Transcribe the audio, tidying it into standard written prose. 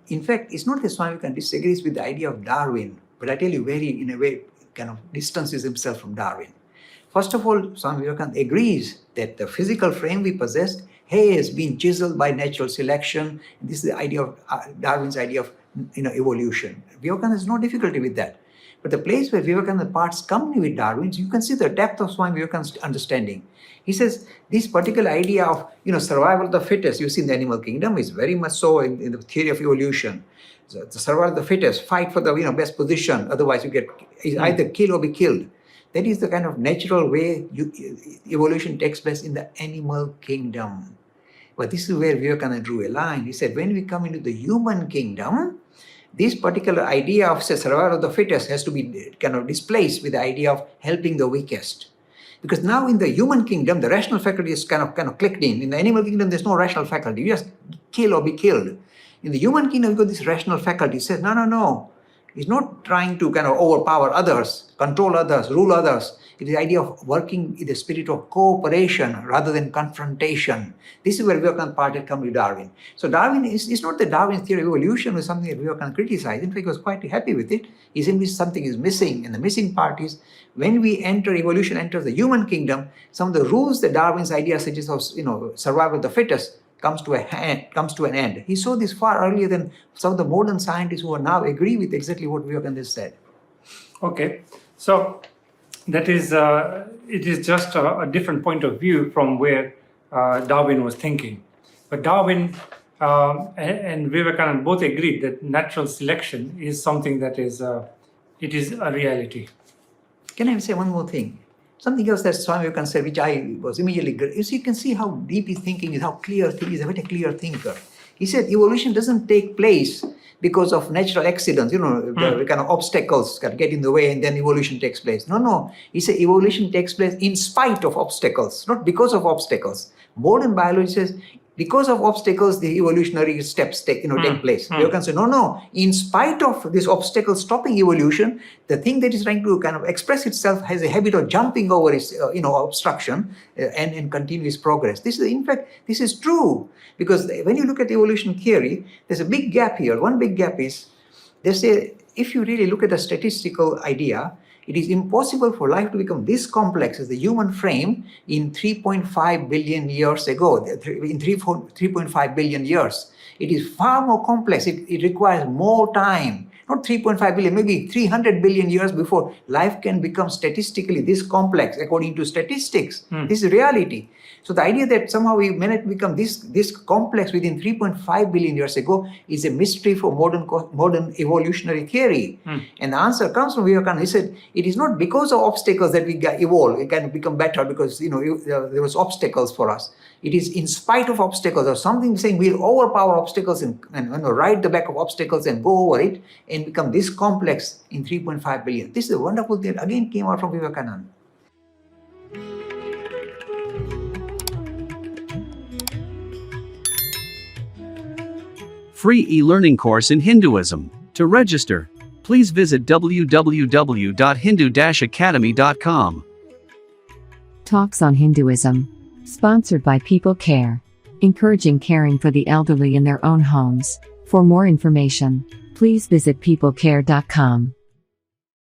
in fact, it's not that Swami Vivekananda disagrees with the idea of Darwin, but I tell you where he, in a way, kind of distances himself from Darwin. First of all, Swami Vivekananda agrees that the physical frame we possess has been chiseled by natural selection. This is the idea of Darwin's idea of evolution. Vivekananda has no difficulty with that. But the place where Vivekananda parts company with Darwin, you can see the depth of Swami Vivekananda's understanding. He says this particular idea of survival of the fittest, you see in the animal kingdom, is very much so in the theory of evolution. So the survival of the fittest, fight for the best position, otherwise you get either kill or be killed. That is the kind of natural way evolution takes place in the animal kingdom. But this is where Vivekananda drew a line. He said, when we come into the human kingdom, this particular idea of survival of the fittest has to be kind of displaced with the idea of helping the weakest. Because now in the human kingdom, the rational faculty is kind of clicked in. In the animal kingdom, there's no rational faculty. You just kill or be killed. In the human kingdom, you've got this rational faculty. It says, no. It's not trying to kind of overpower others, control others, rule others. It is the idea of working in the spirit of cooperation rather than confrontation. This is where Vivekananda parted come with Darwin. So Darwin is not that Darwin's theory of evolution was something that Vivekananda criticized. In fact, he was quite happy with it. He said something is missing, and the missing part is when we enter evolution, enters the human kingdom, some of the rules that Darwin's idea suggests of survival of the fittest comes to an end. He saw this far earlier than some of the modern scientists who are now agree with exactly what Vivekananda said. Okay, so that is it is just a different point of view from where Darwin was thinking. But Darwin and Vivekananda both agreed that natural selection is something that is it is a reality. Can I say one more thing? Something else that Swami Vivekananda said, which I was immediately, you can see how deep his thinking is, how clear he is, a very clear thinker. He said evolution doesn't take place because of natural accidents, the kind of obstacles that get in the way and then evolution takes place. No. He said evolution takes place in spite of obstacles, not because of obstacles. Modern biology says because of obstacles, the evolutionary steps take place. Vivekananda said, no. In spite of this obstacle stopping evolution, the thing that is trying to kind of express itself has a habit of jumping over its, obstruction and continue its progress. This is true because when you look at evolution theory, there's a big gap here. One big gap is they say if you really look at the statistical idea, it is impossible for life to become this complex as the human frame in 3.5 billion years ago, in 3.5 billion years. It is far more complex. It requires more time. Not 3.5 billion, maybe 300 billion years before life can become statistically this complex according to statistics. This is reality. So the idea that somehow we may not become this complex within 3.5 billion years ago is a mystery for modern evolutionary theory. And the answer comes from Vivekananda. He said, it is not because of obstacles that we evolve, we can become better because there was obstacles for us. It is in spite of obstacles or something saying we'll overpower obstacles and ride the back of obstacles and go over it and become this complex in 3.5 billion. This is a wonderful thing that again came out from Vivekananda. Free e-learning course in Hinduism. To register, please visit www.hindu-academy.com. Talks on Hinduism. Sponsored by People Care. Encouraging caring for the elderly in their own homes. For more information, please visit peoplecare.com.